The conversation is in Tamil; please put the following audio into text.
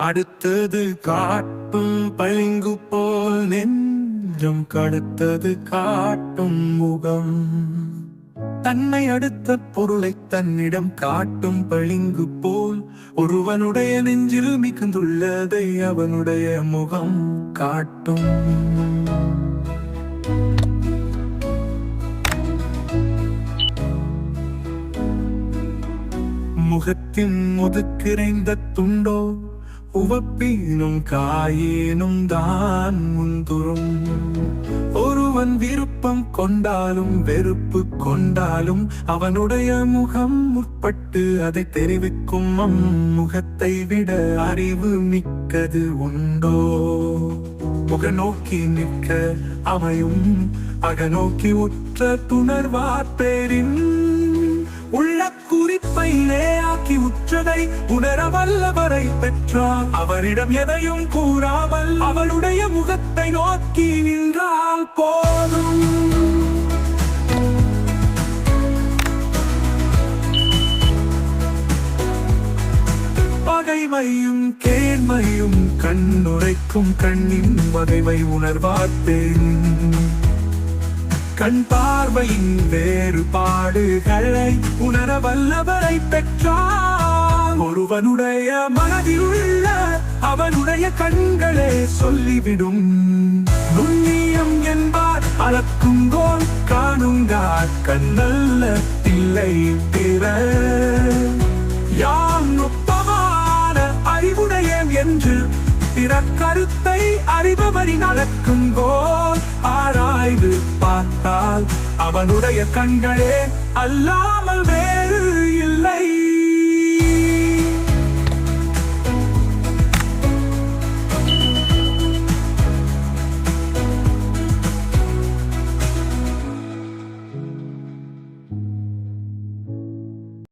அடுத்தது காட்டும் பளிங்கு போல் நெஞ்சம் கடுத்தது காட்டும் முகம். தன்னை அடுத்த பொருளை தன்னிடம் காட்டும் பளிங்கு போல் ஒருவனுடைய நெஞ்சில் மிகுந்துள்ளதை அவனுடைய முகம் காட்டும். முகத்தின் முதுக்கிறைந்த துண்டோ உவப்பீனும் காயேனும் தான் முந்துரும். ஒருவன் விருப்பம் கொண்டாலும் வெறுப்பு கொண்டாலும் அவனுடைய முகம் முற்பட்டு அதை தெரிவிக்கும். முகத்தை விட அறிவு மிக்கது உண்டோ? முகநோக்கி நிற்க அமையும் அகநோக்கி உற்ற துணர்வார்பேரின் உள்ள குறிப்பை நேயாக்கி உற்றதை உணர வல்லவரை பெற்றார். அவரிடம் எதையும் கூறாமல் அவளுடைய முகத்தை நோக்கி நின்றால் போதும். பகைமையும் கேண்மையும் கண்ணுரைக்கும் கண்ணின் வகைமை உணர்வார்பேன். கண் பார்வையின் வேறுபாடுகளை உணர வல்லவரை பெற்றார். ஒருவனுடைய மனதில் உள்ள அவனுடைய கண்களே சொல்லிவிடும். நுண்ணியம் என்பார் அளக்கும் கோல் காணுங்கார் கண்ணல்ல இல்லை பிற. யாம் நுட்பமான அறிவுடையேன் என்று பிற கருத்தை அறிபவரின் அளக்கும் கோல் ஆராய்ந்து பார்த்தால் அவனுடைய கண்களே அல்லாமல் வேறு இல்லை.